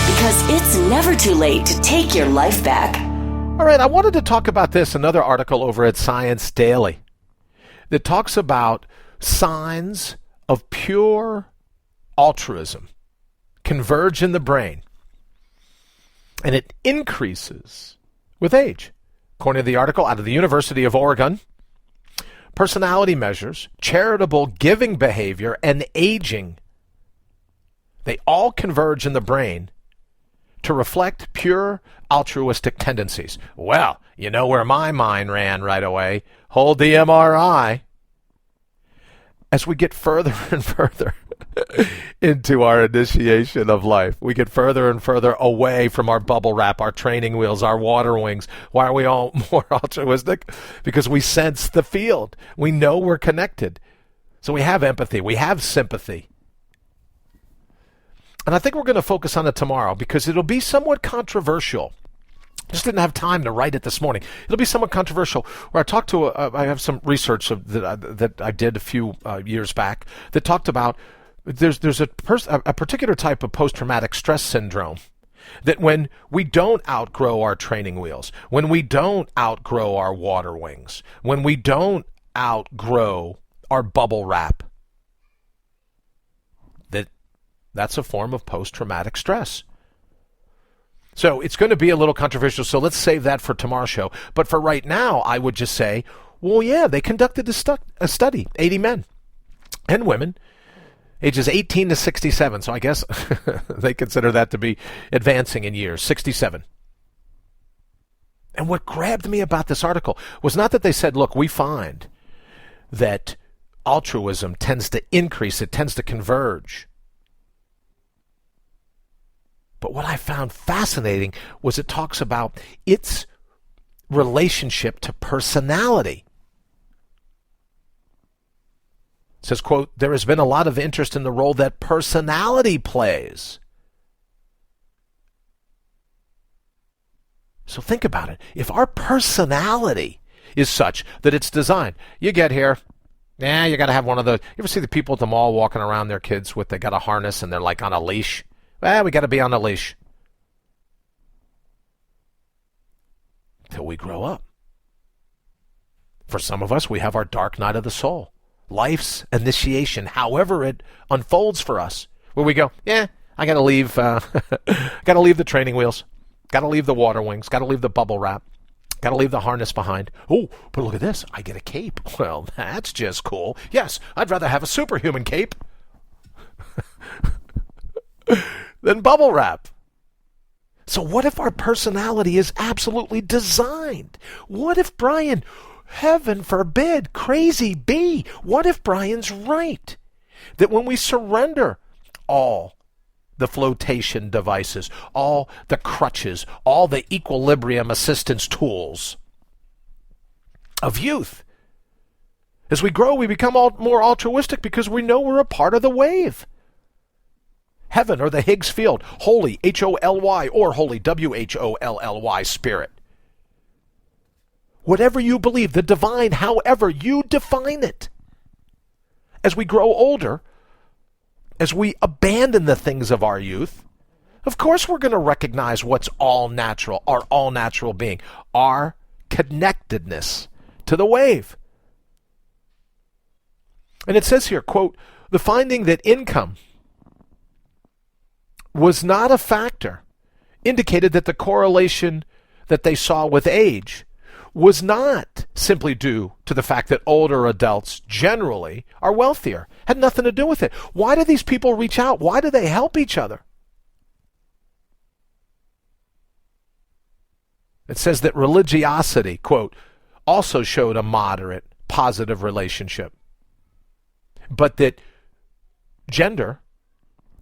D: Because it's never too late to take your life back.
B: All right, I wanted to talk about this, another article over at Science Daily that talks about signs of pure altruism converge in the brain, and it increases with age. According to the article out of the University of Oregon, personality measures, charitable giving behavior, and aging, they all converge in the brain to reflect pure altruistic tendencies. Well, You know where my mind ran right away. Hold the MRI. As we get further and further into our initiation of life, we get further and further away from our bubble wrap, our training wheels, our water wings. Why are we all more altruistic? Because we sense the field. We know we're connected. So we have empathy. We have sympathy. And I think we're going to focus on it tomorrow because it'll be somewhat controversial. Just didn't have time to write it this morning. It'll be somewhat controversial. Where I talked to, I have some research that I did a few years back that talked about there's a particular type of post-traumatic stress syndrome that when we don't outgrow our training wheels, when we don't outgrow our water wings, when we don't outgrow our bubble wrap, that's a form of post-traumatic stress. So it's going to be a little controversial, so let's save that for tomorrow's show. But for right now, I would just say, well, yeah, they conducted a study, 80 men and women, ages 18 to 67. So I guess they consider that to be advancing in years, 67. And what grabbed me about this article was not that they said, look, we find that altruism tends to increase, it tends to converge. But what I found fascinating was it talks about its relationship to personality. It says, quote, there has been a lot of interest in the role that personality plays. So think about it. If our personality is such that it's designed, you get here, you got to have one of those. You ever see the people at the mall walking around their kids they got a harness and they're like on a leash? Well, we got to be on a leash. Till we grow up. For some of us, we have our dark night of the soul. Life's initiation, however it unfolds for us. Where we go, I got to leave, got to leave the training wheels. Got to leave the water wings. Got to leave the bubble wrap. Got to leave the harness behind. Oh, but look at this. I get a cape. Well, that's just cool. Yes, I'd rather have a superhuman cape than bubble wrap. So what if our personality is absolutely designed? What if Brian, heaven forbid, crazy be, what if Brian's right? That when we surrender all the flotation devices, all the crutches, all the equilibrium assistance tools of youth, as we grow, we become more altruistic because we know we're a part of the wave. Heaven or the Higgs field, holy, H-O-L-Y, or holy, W-H-O-L-L-Y, spirit. Whatever you believe, the divine, however you define it. As we grow older, as we abandon the things of our youth, of course we're going to recognize what's all natural, our all natural being, our connectedness to the wave. And it says here, quote, the finding that income was not a factor indicated that the correlation that they saw with age was not simply due to the fact that older adults generally are wealthier. Had nothing to do with it. Why do these people reach out? Why do they help each other? It says that religiosity, quote, also showed a moderate positive relationship, but that gender,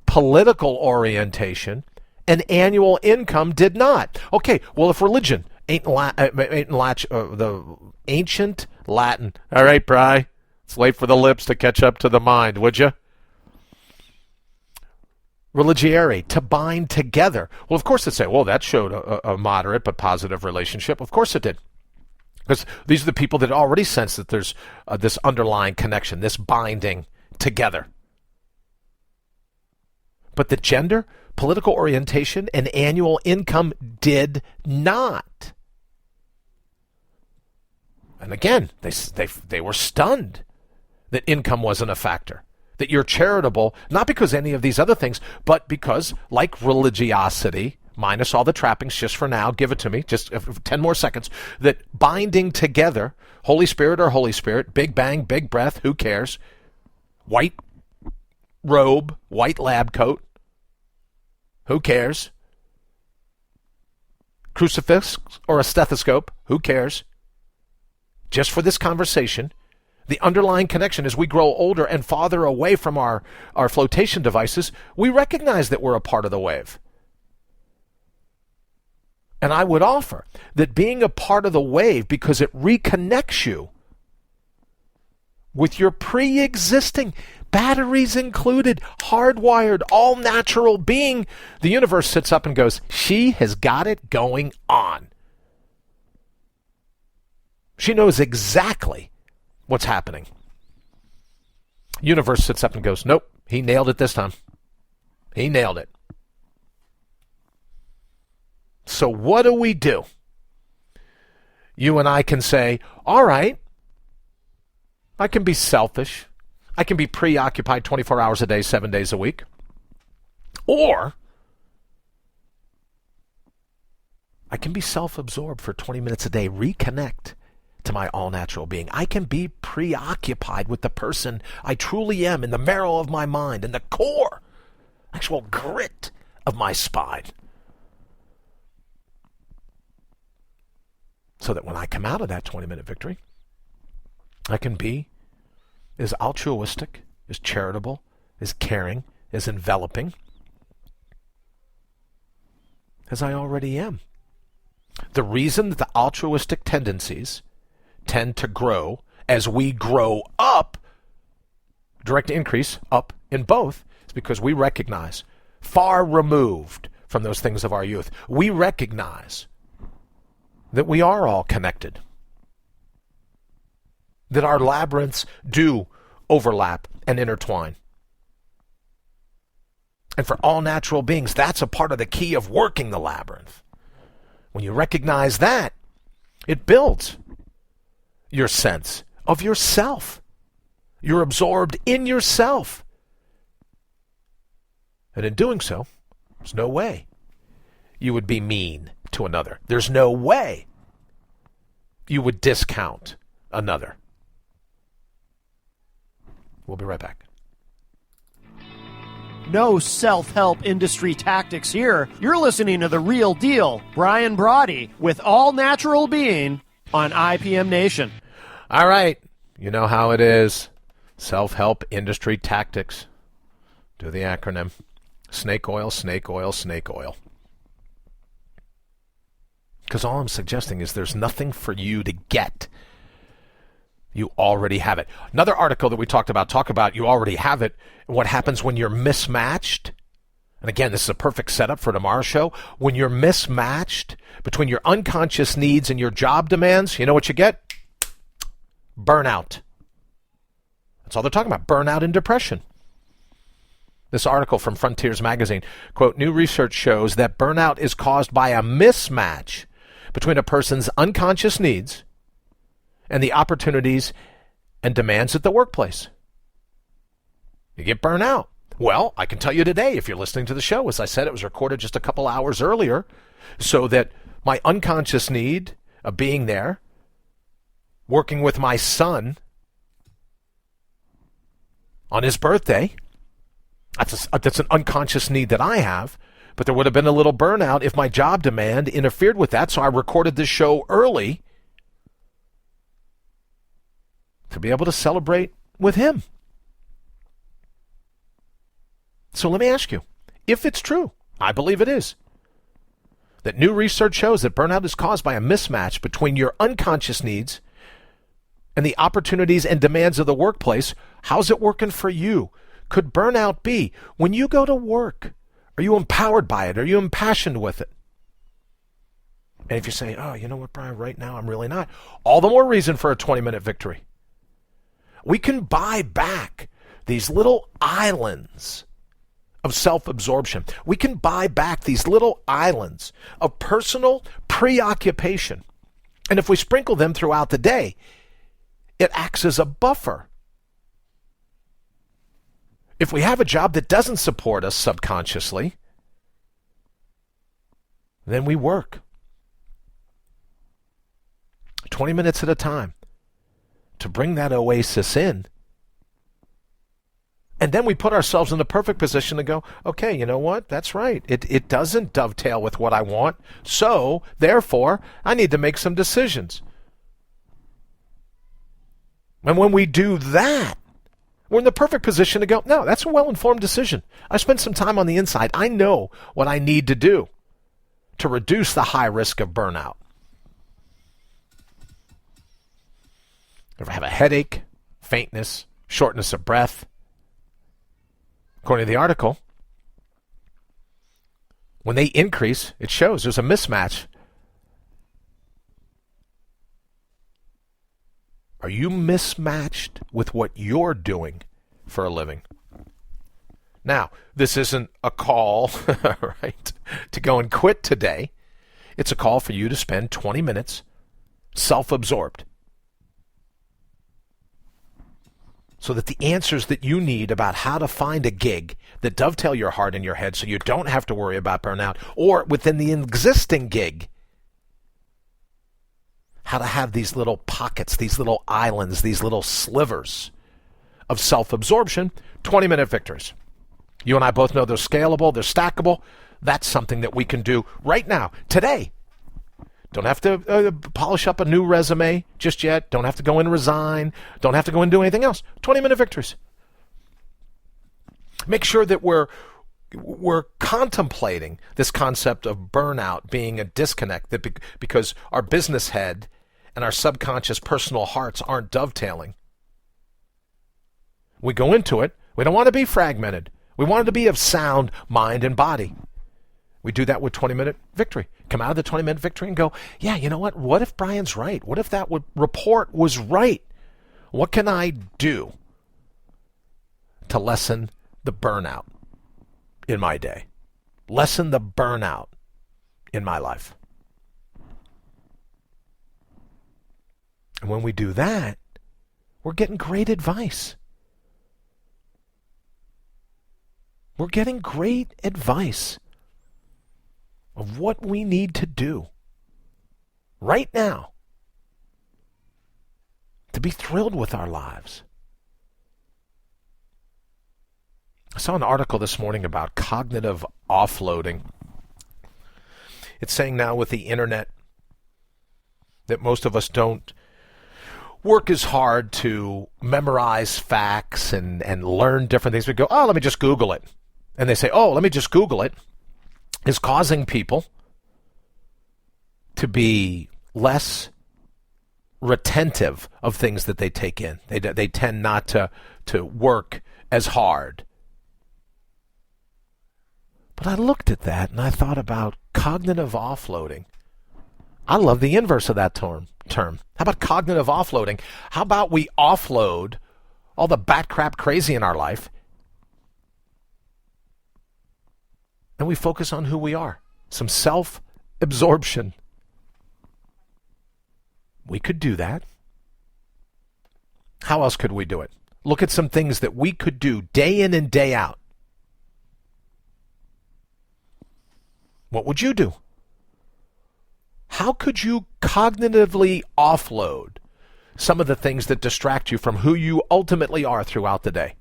B: political orientation, and annual income did not. Okay, well, if religion the ancient Latin. All right, Bri, it's late for the lips to catch up to the mind, would you? Religiare, to bind together. Well, of course it'd say, well, that showed a moderate but positive relationship. Of course it did. Because these are the people that already sense that there's this underlying connection, this binding together. But the gender, political orientation, and annual income did not. And again, they were stunned that income wasn't a factor. That you're charitable, not because any of these other things, but because, like religiosity, minus all the trappings just for now, give it to me, just 10 more seconds, that binding together, Holy Spirit or Holy Spirit, Big Bang, Big Breath, who cares, white robe, white lab coat, who cares, crucifix or a stethoscope, who cares? Just for this conversation, the underlying connection as we grow older and farther away from our flotation devices, we recognize that we're a part of the wave. And I would offer that being a part of the wave, because it reconnects you with your pre-existing, batteries included, hardwired, all-natural being, the universe sits up and goes, she has got it going on. She knows exactly what's happening. Universe sits up and goes, nope, he nailed it this time. He nailed it. So what do? You and I can say, all right, I can be selfish. I can be preoccupied 24 hours a day, 7 days a week. Or I can be self-absorbed for 20 minutes a day, reconnect to my all-natural being. I can be preoccupied with the person I truly am in the marrow of my mind, in the core, actual grit of my spine. So that when I come out of that 20-minute victory, I can be as altruistic, as charitable, as caring, as enveloping as I already am. The reason that the altruistic tendencies tend to grow as we grow up, direct increase up in both, is because we recognize, far removed from those things of our youth, we recognize that we are all connected, that our labyrinths do overlap and intertwine. And for all natural beings, that's a part of the key of working the labyrinth. When you recognize that, it builds your sense of yourself. You're absorbed in yourself. And in doing so, there's no way you would be mean to another. There's no way you would discount another. We'll be right back.
A: No self-help industry tactics here. You're listening to The Real Deal, Brian Brawdy, with All Natural Being on IPM Nation.
B: All right. You know how it is. Self-help industry tactics. Do the acronym. Snake oil, snake oil, snake oil. Because all I'm suggesting is there's nothing for you to get. You already have it. Another article that we talk about you already have it. What happens when you're mismatched? And again, this is a perfect setup for tomorrow's show. When you're mismatched between your unconscious needs and your job demands, you know what you get? Burnout. That's all they're talking about, burnout and depression. This article from Frontiers Magazine, quote, new research shows that burnout is caused by a mismatch between a person's unconscious needs and the opportunities and demands at the workplace. You get burnt out. Well, I can tell you today, if you're listening to the show, as I said, it was recorded just a couple hours earlier, so that my unconscious need of being there, working with my son on his birthday, that's an unconscious need that I have, but there would have been a little burnout if my job demand interfered with that, so I recorded this show early to be able to celebrate with him. So let me ask you, if it's true, I believe it is, that new research shows that burnout is caused by a mismatch between your unconscious needs and the opportunities and demands of the workplace, how's it working for you? Could burnout be when you go to work? Are you empowered by it? Are you impassioned with it? And if you say, oh, you know what, Brian, right now I'm really not, all the more reason for a 20-minute victory. We can buy back these little islands of self-absorption. We can buy back these little islands of personal preoccupation. And if we sprinkle them throughout the day, it acts as a buffer. If we have a job that doesn't support us subconsciously, then we work 20 minutes at a time to bring that oasis in And then we put ourselves in the perfect position to go, okay, you know what? That's right. It doesn't dovetail with what I want. So, therefore, I need to make some decisions. And when we do that, we're in the perfect position to go, no, that's a well-informed decision. I spent some time on the inside. I know what I need to do to reduce the high risk of burnout. Ever have a headache, faintness, shortness of breath? According to the article, when they increase, it shows there's a mismatch. Are you mismatched with what you're doing for a living? Now, this isn't a call, right, to go and quit today. It's a call for you to spend 20 minutes self-absorbed, so that the answers that you need about how to find a gig that dovetail your heart and your head so you don't have to worry about burnout, or within the existing gig, how to have these little pockets, these little islands, these little slivers of self-absorption, 20-minute victories. You and I both know they're scalable, they're stackable. That's something that we can do right now, today. Don't have to polish up a new resume just yet. Don't have to go and resign. Don't have to go and do anything else. 20-minute victories. Make sure that we're contemplating this concept of burnout being a disconnect, that because our business head and our subconscious personal hearts aren't dovetailing. We go into it. We don't want to be fragmented. We want it to be of sound mind and body. We do that with 20-minute victory. Come out of the 20-minute victory and go, yeah, you know what? What if Brian's right? What if that report was right? What can I do to lessen the burnout in my day? Lessen the burnout in my life. And when we do that, we're getting great advice. We're getting great advice of what we need to do right now to be thrilled with our lives. I saw an article this morning about cognitive offloading. It's saying now with the internet that most of us don't work as hard to memorize facts and learn different things. We go, oh, let me just Google it. And they say, oh, let me just Google it, is causing people to be less retentive of things that they take in. They tend not to work as hard. But I looked at that and I thought about cognitive offloading. I love the inverse of that term. How about cognitive offloading? How about we offload all the bat crap crazy in our life and we focus on who we are? Some self-absorption. We could do that. How else could we do it? Look at some things that we could do day in and day out. What would you do? How could you cognitively offload some of the things that distract you from who you ultimately are throughout the day?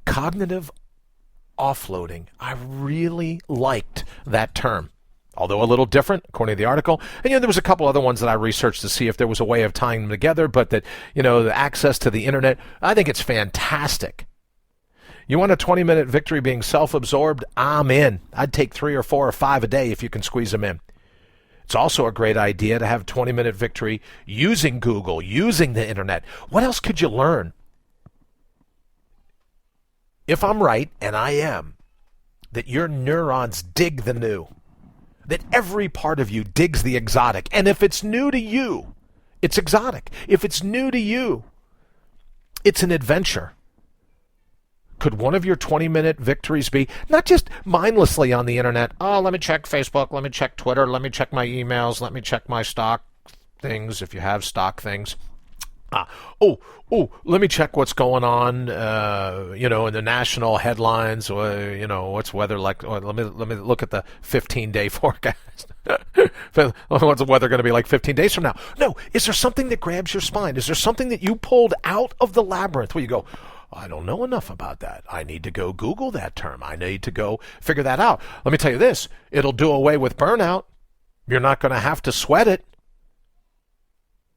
B: Cognitive offloading. I really liked that term, although a little different, according to the article. And, there was a couple other ones that I researched to see if there was a way of tying them together, but that, the access to the internet, I think it's fantastic. You want a 20-minute victory being self-absorbed? I'm in. I'd take 3 or 4 or 5 a day if you can squeeze them in. It's also a great idea to have 20-minute victory using Google, using the internet. What else could you learn? If I'm right, and I am, that your neurons dig the new, that every part of you digs the exotic, and if it's new to you, it's exotic. If it's new to you, it's an adventure. Could one of your 20-minute victories be not just mindlessly on the internet? Oh, let me check Facebook, let me check Twitter, let me check my emails, let me check my stock things, if you have stock things. Let me check what's going on, in the national headlines. What's weather like? Let me look at the 15-day forecast. What's the weather going to be like 15 days from now? No, is there something that grabs your spine? Is there something that you pulled out of the labyrinth where you go, I don't know enough about that. I need to go Google that term. I need to go figure that out. Let me tell you this, it'll do away with burnout. You're not going to have to sweat it.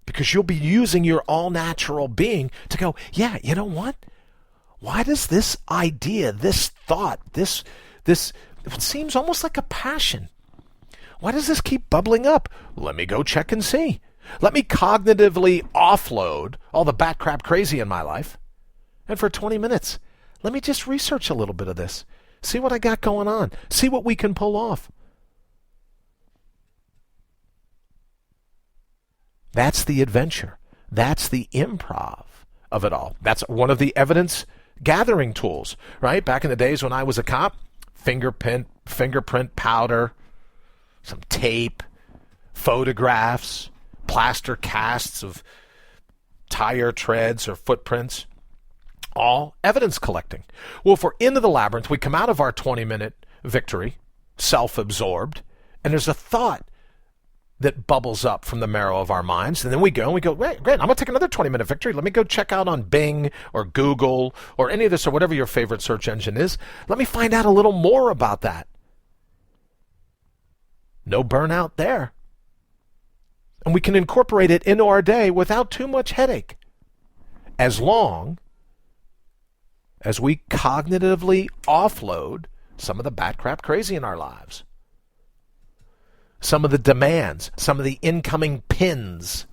B: Because you'll be using your all-natural being to go, yeah, you know what? Why does this idea, this thought, this it seems almost like a passion. Why does this keep bubbling up? Let me go check and see. Let me cognitively offload all the bat crap crazy in my life. And for 20 minutes, let me just research a little bit of this. See what I got going on. See what we can pull off. That's the adventure. That's the improv of it all. That's one of the evidence gathering tools, right? Back in the days when I was a cop, fingerprint powder, some tape, photographs, plaster casts of tire treads or footprints, all evidence collecting. Well, if we're into the labyrinth, we come out of our 20-minute victory, self-absorbed, and there's a thought that bubbles up from the marrow of our minds. And then we go, wait, great, I'm going to take another 20-minute victory. Let me go check out on Bing or Google or any of this or whatever your favorite search engine is. Let me find out a little more about that. No burnout there. And we can incorporate it into our day without too much headache. As long as we cognitively offload some of the bat crap crazy in our lives. Some of the demands, some of the incoming pins.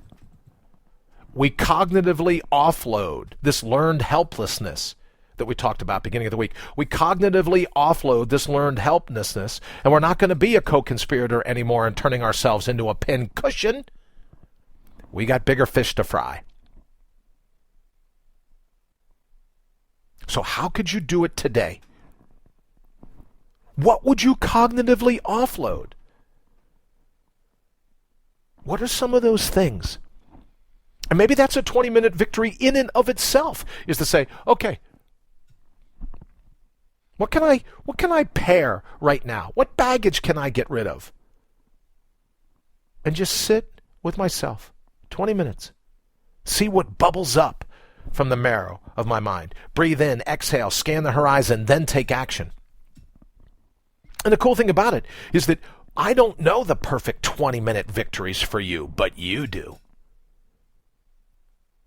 B: We cognitively offload this learned helplessness that we talked about beginning of the week. We cognitively offload this learned helplessness, and we're not going to be a co-conspirator anymore and turning ourselves into a pin cushion. We got bigger fish to fry. So how could you do it today? What would you cognitively offload? What are some of those things? And maybe that's a 20-minute victory in and of itself, is to say, okay, what can I pare right now? What baggage can I get rid of? And just sit with myself, 20 minutes. See what bubbles up from the marrow of my mind. Breathe in, exhale, scan the horizon, then take action. And the cool thing about it is that I don't know the perfect 20-minute victories for you, but you do.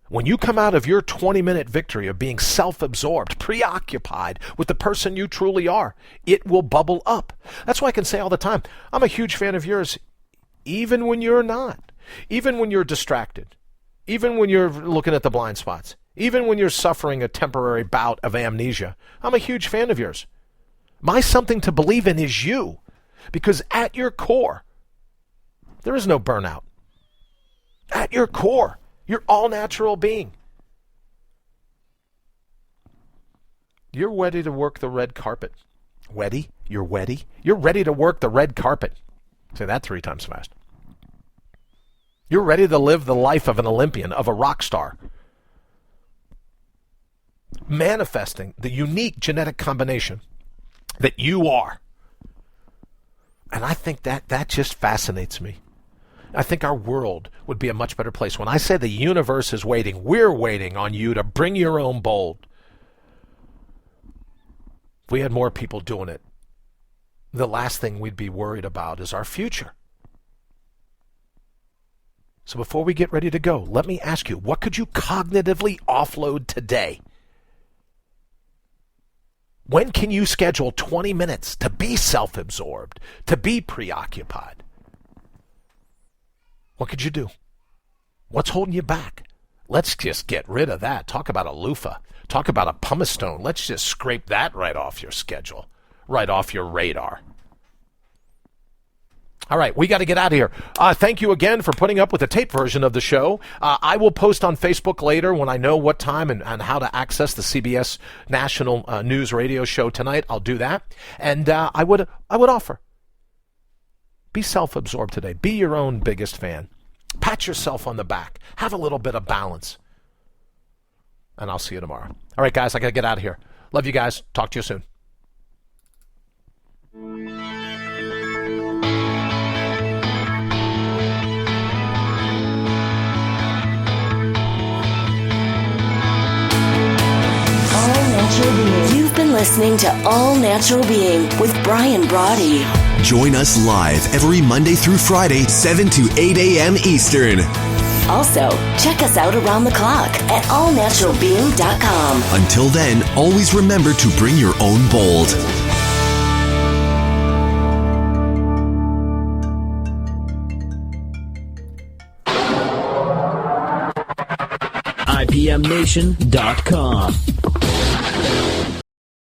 B: When you come out of your 20-minute victory of being self-absorbed, preoccupied with the person you truly are, it will bubble up. That's why I can say all the time, I'm a huge fan of yours, even when you're not, even when you're distracted, even when you're looking at the blind spots, even when you're suffering a temporary bout of amnesia. I'm a huge fan of yours. My something to believe in is you. Because at your core, there is no burnout. At your core, you're all-natural being. You're ready to work the red carpet. Weddy? You're weddy? You're ready to work the red carpet. Say that 3 times fast. You're ready to live the life of an Olympian, of a rock star. Manifesting the unique genetic combination that you are. And I think that just fascinates me. I think our world would be a much better place. When I say the universe is waiting, we're waiting on you to bring your own bold. If we had more people doing it, the last thing we'd be worried about is our future. So before we get ready to go, let me ask you, what could you cognitively offload today? When can you schedule 20 minutes to be self-absorbed, to be preoccupied? What could you do? What's holding you back? Let's just get rid of that. Talk about a loofah. Talk about a pumice stone. Let's just scrape that right off your schedule, right off your radar. All right, we got to get out of here. Thank you again for putting up with the tape version of the show. I will post on Facebook later when I know what time and how to access the CBS National News Radio show tonight. I'll do that. And I would offer, be self-absorbed today. Be your own biggest fan. Pat yourself on the back. Have a little bit of balance. and I'll see you tomorrow. All right, guys, I got to get out of here. Love you guys. Talk to you soon.
D: You've been listening to All Natural Being with Brian Brawdy.
C: Join us live every Monday through Friday, 7 to 8 a.m. Eastern.
D: Also, check us out around the clock at allnaturalbeing.com.
C: Until then, always remember to bring your own bold.
E: IPMNation.com.